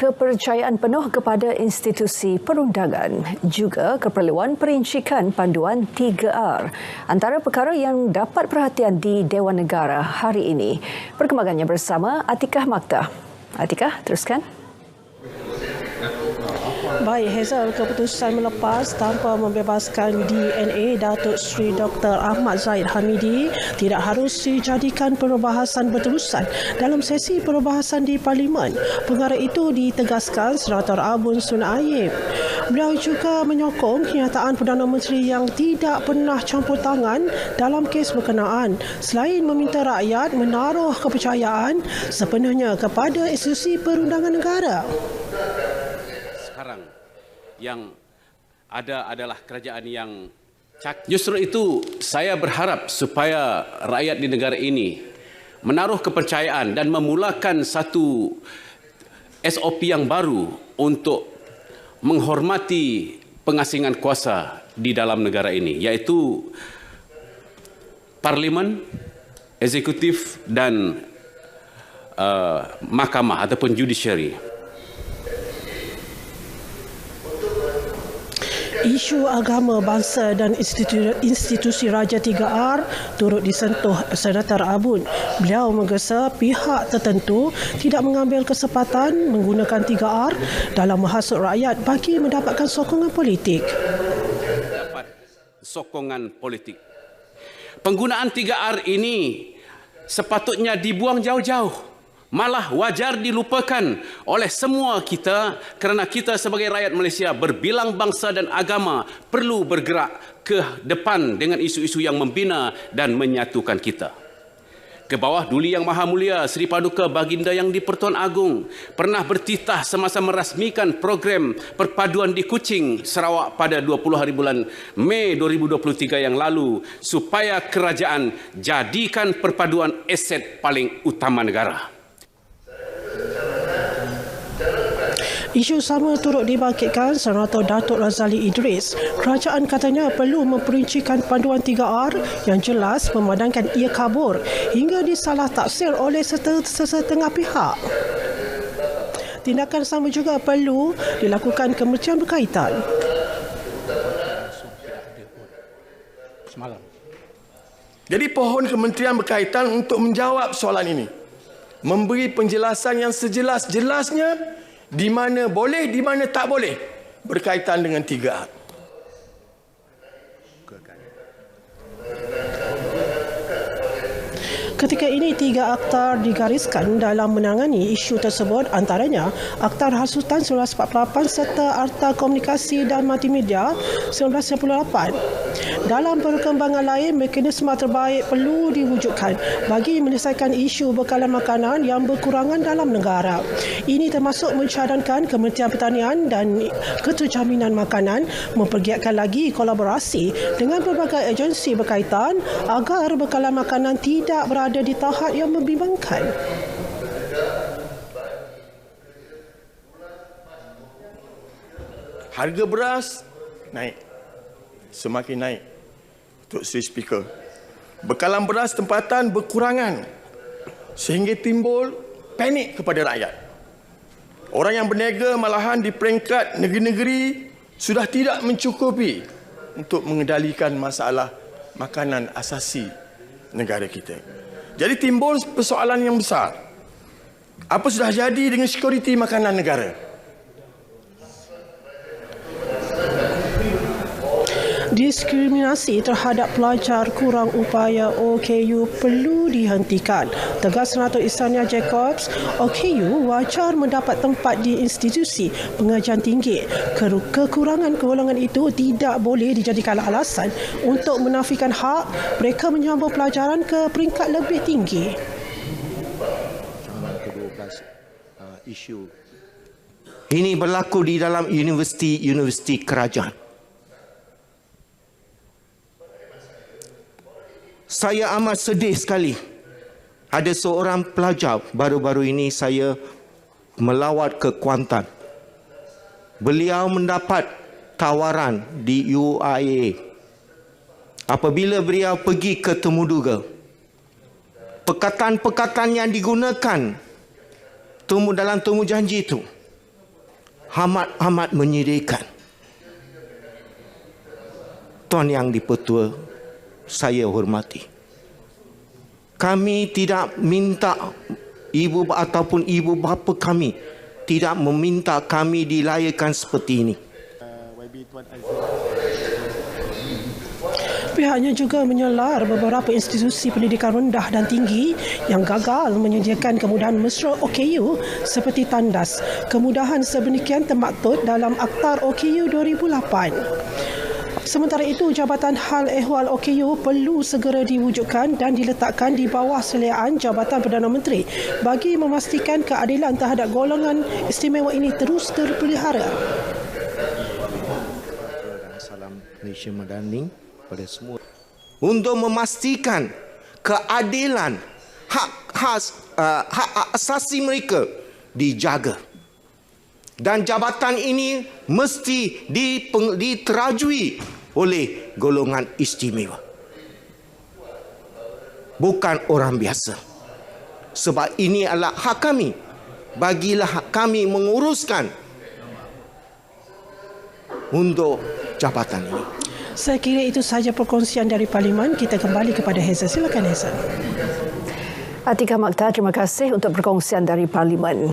kepercayaan penuh kepada institusi perundangan, juga keperluan perincikan panduan 3R. Antara perkara yang dapat perhatian di Dewan Negara hari ini. Perkembangannya bersama Atikah Makta. Atikah, teruskan. Baik, Hazel, keputusan melepas tanpa membebaskan DNA Datuk Seri Dr. Ahmad Zahid Hamidi tidak harus dijadikan perbahasan berterusan dalam sesi perbahasan di Parlimen. Perkara itu ditegaskan Senator Abun Sun Aib. Beliau juga menyokong kenyataan Perdana Menteri yang tidak pernah campur tangan dalam kes berkenaan selain meminta rakyat menaruh kepercayaan sepenuhnya kepada institusi perundangan negara. Sekarang yang ada adalah kerajaan yang justru itu saya berharap supaya rakyat di negara ini menaruh kepercayaan dan memulakan satu SOP yang baru untuk menghormati pengasingan kuasa di dalam negara ini, iaitu Parlimen, Eksekutif dan Mahkamah ataupun Judiciary. Isu agama, bangsa dan institusi Raja 3R turut disentuh Senator Abun. Beliau menggesa pihak tertentu tidak mengambil kesempatan menggunakan 3R dalam menghasut rakyat bagi mendapatkan sokongan politik. Penggunaan 3R ini sepatutnya dibuang jauh-jauh. Malah wajar dilupakan oleh semua kita kerana kita sebagai rakyat Malaysia berbilang bangsa dan agama perlu bergerak ke depan dengan isu-isu yang membina dan menyatukan kita. Ke bawah Duli Yang Maha Mulia Seri Paduka Baginda Yang di-Pertuan Agong pernah bertitah semasa merasmikan program perpaduan di Kuching, Sarawak pada 20 hari bulan Mei 2023 yang lalu supaya kerajaan jadikan perpaduan aset paling utama negara. Isu sama turut dibangkitkan Senator Datuk Razali Idris. Kerajaan katanya perlu memperincikan panduan 3R yang jelas memandangkan ia kabur hingga disalah taksir oleh sesetengah pihak. Tindakan sama juga perlu dilakukan kementerian berkaitan. Jadi pohon kementerian berkaitan untuk menjawab soalan ini. Memberi penjelasan yang sejelas-jelasnya di mana boleh, di mana tak boleh berkaitan dengan 3R. Ketika ini 3 akta digariskan dalam menangani isu tersebut, antaranya Akta Hasutan 1948 serta Akta Komunikasi dan Multimedia 1998. Dalam perkembangan lain, mekanisme terbaik perlu diwujudkan bagi menyelesaikan isu bekalan makanan yang berkurangan dalam negara. Ini termasuk mencadangkan Kementerian Pertanian dan Keterjaminan Makanan mempergiatkan lagi kolaborasi dengan pelbagai agensi berkaitan agar bekalan makanan tidak berada di tahap yang membimbangkan. Harga beras naik. Semakin naik. Tok Seri Speaker. Bekalan beras tempatan berkurangan sehingga timbul panik kepada rakyat. Orang yang berniaga malahan di peringkat negeri-negeri sudah tidak mencukupi untuk mengendalikan masalah makanan asasi negara kita. Jadi timbul persoalan yang besar. Apa sudah jadi dengan sekuriti makanan negara? Diskriminasi terhadap pelajar kurang upaya OKU perlu dihentikan. Tegas Senator Ihsania Jacobs, OKU wajar mendapat tempat di institusi pengajian tinggi. Kekurangan golongan itu tidak boleh dijadikan alasan untuk menafikan hak mereka menyambung pelajaran ke peringkat lebih tinggi. Ini berlaku di dalam universiti-universiti kerajaan. Saya amat sedih sekali. Ada seorang pelajar, baru-baru ini saya melawat ke Kuantan. Beliau mendapat tawaran di UIA. Apabila beliau pergi ke Temuduga, perkataan-perkataan yang digunakan dalam temu janji itu amat menyedihkan. Tuan Yang di-Pertua, saya hormati. Kami tidak minta ibu ataupun ibu bapa kami tidak meminta kami dilayakan seperti ini. Pihaknya juga menyelar beberapa institusi pendidikan rendah dan tinggi yang gagal menyediakan kemudahan mesra OKU seperti tandas. Kemudahan sedemikian termaktub dalam Akta OKU 2008. Sementara itu, Jabatan Hal Ehwal OKU perlu segera diwujudkan dan diletakkan di bawah seliaan Jabatan Perdana Menteri bagi memastikan keadilan terhadap golongan istimewa ini terus terpelihara. Salam Malaysia Madani pada semua untuk memastikan keadilan hak asasi mereka dijaga. Dan jabatan ini mesti diterajui oleh golongan istimewa. Bukan orang biasa. Sebab ini adalah hak kami. Bagilah kami menguruskan untuk jabatan ini. Saya kira itu sahaja perkongsian dari Parlimen. Kita kembali kepada Hazel. Silakan Hazel. Atika Makta, terima kasih untuk perkongsian dari Parlimen.